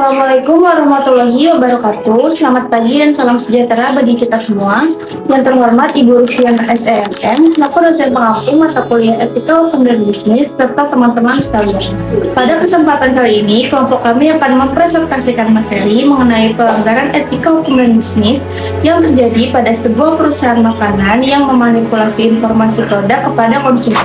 Assalamualaikum warahmatullahi wabarakatuh. Selamat pagi dan salam sejahtera bagi kita semua. Yang terhormat Ibu Rufiana SEMM, selaku dosen pengampu mata kuliah Etika Hukum dan Bisnis, serta teman-teman sekalian. Pada kesempatan kali ini, kelompok kami akan mempresentasikan materi mengenai pelanggaran etika hukum dan bisnis yang terjadi pada sebuah perusahaan makanan yang memanipulasi informasi produk kepada konsumen.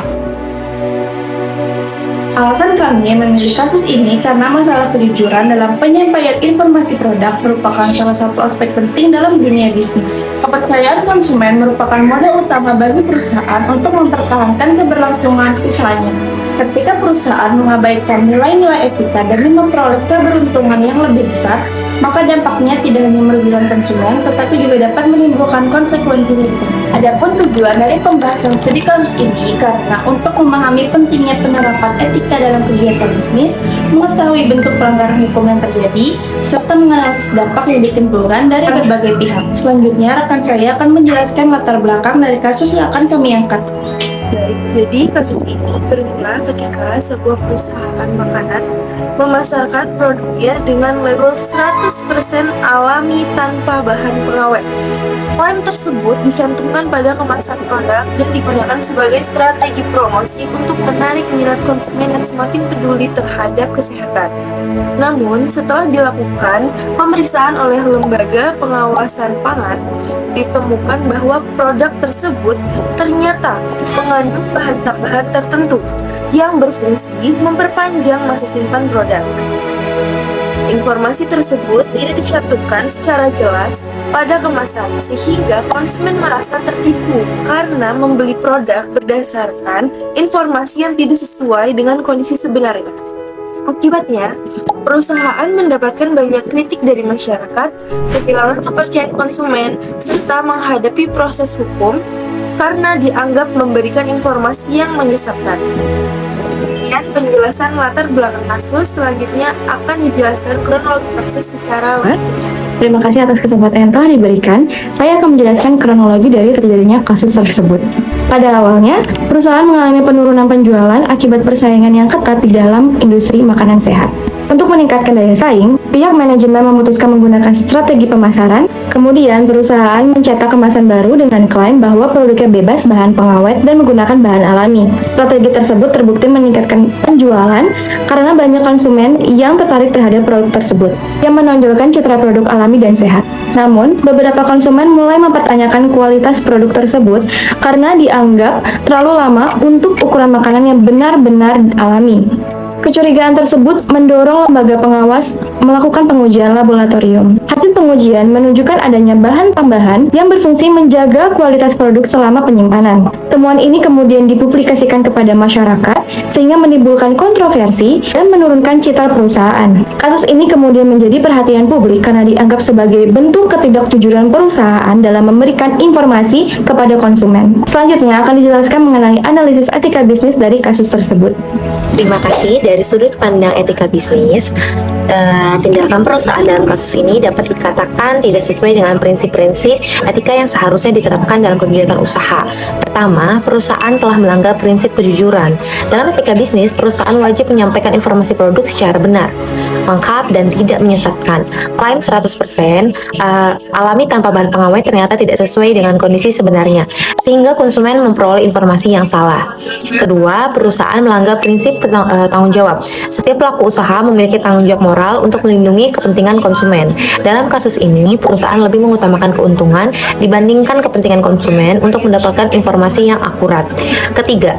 Alasan kami memilih kasus ini karena masalah kejujuran dalam penyampaian informasi produk merupakan salah satu aspek penting dalam dunia bisnis. Kepercayaan konsumen merupakan modal utama bagi perusahaan untuk mempertahankan keberlangsungan usahanya. Ketika perusahaan mengabaikan nilai-nilai etika demi memperoleh keberuntungan yang lebih besar, maka dampaknya tidak hanya merugikan konsumen, tetapi juga dapat menimbulkan konsekuensi hukum. Adapun tujuan dari pembahasan studi kasus ini karena untuk memahami pentingnya penerapan etika dalam kegiatan bisnis, mengetahui bentuk pelanggaran hukum yang terjadi, serta menganalisis dampak yang ditimbulkan dari berbagai pihak. Selanjutnya, rekan saya akan menjelaskan latar belakang dari kasus yang akan kami angkat. Baik, jadi kasus ini bermula ketika sebuah perusahaan makanan memasarkan produknya dengan label 100% alami tanpa bahan pengawet. Klaim tersebut dicantumkan pada kemasan produk dan digunakan sebagai strategi promosi untuk menarik minat konsumen yang semakin peduli terhadap kesehatan. Namun, setelah dilakukan pemeriksaan oleh lembaga pengawasan pangan, ditemukan bahwa produk tersebut ternyata mengandung bahan tambahan tertentu yang berfungsi memperpanjang masa simpan produk. Informasi tersebut tidak dicantumkan secara jelas pada kemasan sehingga konsumen merasa tertipu karena membeli produk berdasarkan informasi yang tidak sesuai dengan kondisi sebenarnya. Akibatnya, perusahaan mendapatkan banyak kritik dari masyarakat, kehilangan kepercayaan konsumen, serta menghadapi proses hukum karena dianggap memberikan informasi yang menyesatkan. Kemudian penjelasan latar belakang kasus selanjutnya akan dijelaskan kronologi kasus secara lengkap. Terima kasih atas kesempatan yang telah diberikan. Saya akan menjelaskan kronologi dari terjadinya kasus tersebut. Pada awalnya, perusahaan mengalami penurunan penjualan akibat persaingan yang ketat di dalam industri makanan sehat. Untuk meningkatkan daya saing, pihak manajemen memutuskan menggunakan strategi pemasaran. Kemudian, perusahaan mencetak kemasan baru dengan klaim bahwa produknya bebas bahan pengawet dan menggunakan bahan alami. Strategi tersebut terbukti meningkatkan penjualan karena banyak konsumen yang tertarik terhadap produk tersebut, yang menonjolkan citra produk alami dan sehat. Namun, beberapa konsumen mulai mempertanyakan kualitas produk tersebut karena dianggap terlalu lama untuk ukuran makanan yang benar-benar alami. Kecurigaan tersebut mendorong lembaga pengawas melakukan pengujian laboratorium. Hasil pengujian menunjukkan adanya bahan tambahan yang berfungsi menjaga kualitas produk selama penyimpanan. Temuan ini kemudian dipublikasikan kepada masyarakat sehingga menimbulkan kontroversi dan menurunkan citra perusahaan. Kasus ini kemudian menjadi perhatian publik karena dianggap sebagai bentuk ketidakjujuran perusahaan dalam memberikan informasi kepada konsumen. Selanjutnya akan dijelaskan mengenai analisis etika bisnis dari kasus tersebut. Terima kasih. Dari sudut pandang etika bisnis, tindakan perusahaan dalam kasus ini dapat dikatakan tidak sesuai dengan prinsip-prinsip etika yang seharusnya diterapkan dalam kegiatan usaha. Pertama, perusahaan telah melanggar prinsip kejujuran. Dalam etika bisnis, perusahaan wajib menyampaikan informasi produk secara benar, lengkap, dan tidak menyesatkan. Klaim 100% alami tanpa bahan pengawet ternyata tidak sesuai dengan kondisi sebenarnya, sehingga konsumen memperoleh informasi yang salah. Kedua, perusahaan melanggar prinsip tanggung jawab. Setiap pelaku usaha memiliki tanggung jawab moral untuk melindungi kepentingan konsumen. Dalam kasus ini, perusahaan lebih mengutamakan keuntungan dibandingkan kepentingan konsumen untuk mendapatkan informasi yang akurat. Ketiga,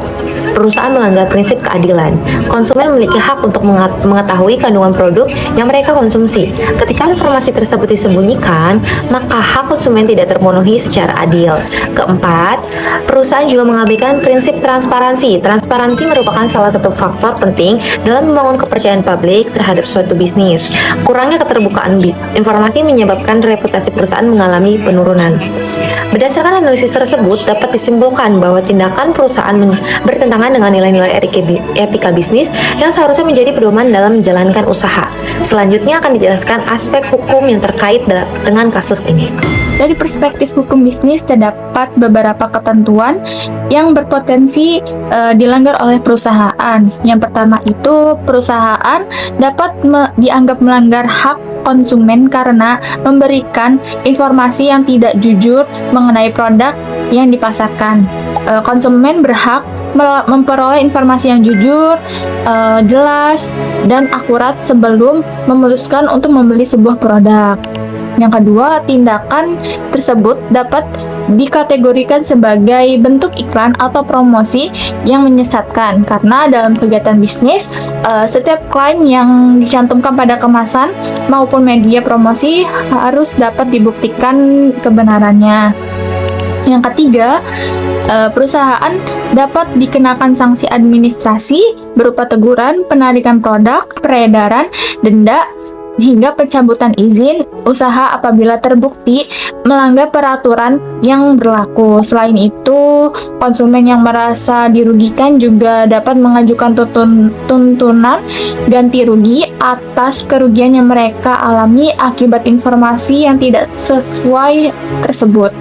perusahaan melanggar prinsip keadilan. Konsumen memiliki hak untuk mengetahui kandungan produk yang mereka konsumsi. Ketika informasi tersebut disembunyikan, maka hak konsumen tidak terpenuhi secara adil. Keempat, perusahaan juga mengabaikan prinsip transparansi. Transparansi merupakan salah satu faktor penting dalam membangun kepercayaan publik terhadap suatu bisnis. Kurangnya keterbukaan informasi menyebabkan reputasi perusahaan mengalami penurunan. Berdasarkan analisis tersebut, dapat disimpulkan bahwa tindakan perusahaan bertentangan dengan nilai-nilai etika bisnis yang seharusnya menjadi pedoman dalam menjalankan usaha. Selanjutnya akan dijelaskan aspek hukum yang terkait dengan kasus ini. Dari perspektif hukum bisnis, terdapat beberapa ketentuan yang berpotensi dilanggar oleh perusahaan. Yang pertama itu, perusahaan dapat dianggap melanggar hak konsumen karena memberikan informasi yang tidak jujur mengenai produk yang dipasarkan. Konsumen berhak memperoleh informasi yang jujur, jelas, dan akurat sebelum memutuskan untuk membeli sebuah produk. Yang kedua, tindakan tersebut dapat dikategorikan sebagai bentuk iklan atau promosi yang menyesatkan, karena dalam kegiatan bisnis, setiap klaim yang dicantumkan pada kemasan maupun media promosi harus dapat dibuktikan kebenarannya. Yang ketiga, perusahaan dapat dikenakan sanksi administrasi berupa teguran, penarikan produk, peredaran, denda, hingga pencabutan izin usaha apabila terbukti melanggar peraturan yang berlaku. Selain itu, konsumen yang merasa dirugikan juga dapat mengajukan tuntunan ganti rugi atas kerugian yang mereka alami akibat informasi yang tidak sesuai tersebut.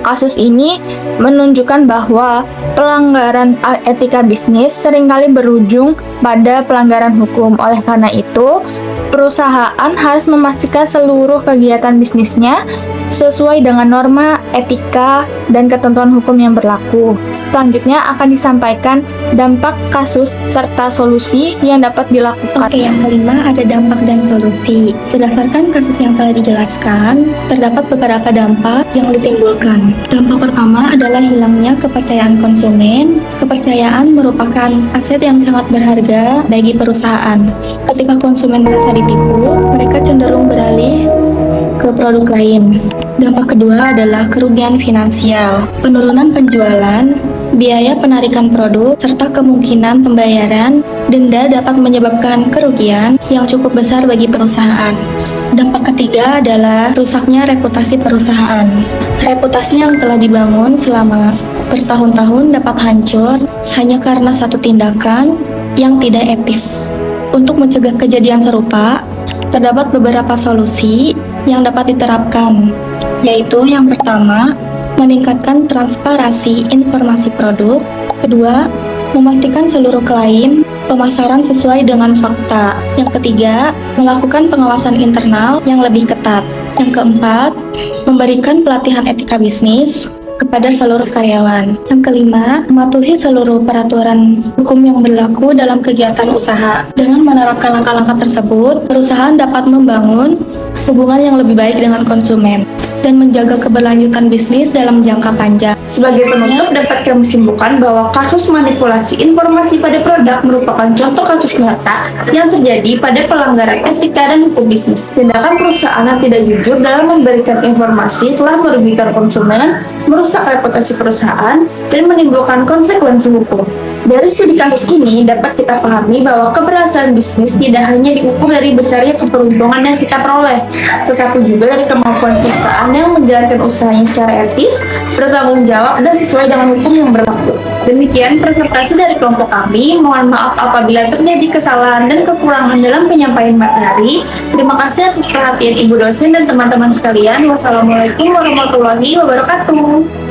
Kasus ini menunjukkan bahwa pelanggaran etika bisnis seringkali berujung pada pelanggaran hukum. Oleh karena itu, perusahaan harus memastikan seluruh kegiatan bisnisnya sesuai dengan norma etika dan ketentuan hukum yang berlaku. Selanjutnya akan disampaikan dampak kasus serta solusi yang dapat dilakukan. Oke, yang kelima ada dampak dan solusi. Berdasarkan kasus yang telah dijelaskan, terdapat beberapa dampak yang ditimbulkan. Dampak pertama adalah hilangnya kepercayaan konsumen. Kepercayaan merupakan aset yang sangat berharga bagi perusahaan. Ketika konsumen merasa ditipu, mereka cenderung beralih ke produk lain. Dampak kedua adalah kerugian finansial, penurunan penjualan, biaya penarikan produk, serta kemungkinan pembayaran denda dapat menyebabkan kerugian yang cukup besar bagi perusahaan. Dampak ketiga adalah rusaknya reputasi perusahaan. Reputasi yang telah dibangun selama bertahun-tahun dapat hancur hanya karena satu tindakan yang tidak etis. Untuk mencegah kejadian serupa, terdapat beberapa solusi yang dapat diterapkan, yaitu yang pertama, meningkatkan transparansi informasi produk. Kedua, memastikan seluruh klaim pemasaran sesuai dengan fakta. Yang ketiga, melakukan pengawasan internal yang lebih ketat. Yang keempat, memberikan pelatihan etika bisnis kepada seluruh karyawan. Yang kelima, mematuhi seluruh peraturan hukum yang berlaku dalam kegiatan usaha. Dengan menerapkan langkah-langkah tersebut, perusahaan dapat membangun hubungan yang lebih baik dengan konsumen dan menjaga keberlanjutan bisnis dalam jangka panjang. Sebagai penutup, dapat kami simpulkan bahwa kasus manipulasi informasi pada produk merupakan contoh kasus nyata yang terjadi pada pelanggaran etika dan hukum bisnis. Tindakan perusahaan yang tidak jujur dalam memberikan informasi telah merugikan konsumen, merusak reputasi perusahaan, dan menimbulkan konsekuensi hukum. Dari studi kasus ini dapat kita pahami bahwa keberhasilan bisnis tidak hanya diukur dari besarnya keberuntungan yang kita peroleh, tetapi juga dari kemampuan perusahaan yang menjalankan usahanya secara etis, bertanggung jawab, dan sesuai dengan hukum yang berlaku. Demikian presentasi dari kelompok kami. Mohon maaf apabila terjadi kesalahan dan kekurangan dalam penyampaian materi. Terima kasih atas perhatian Ibu dosen dan teman-teman sekalian. Wassalamualaikum warahmatullahi wabarakatuh.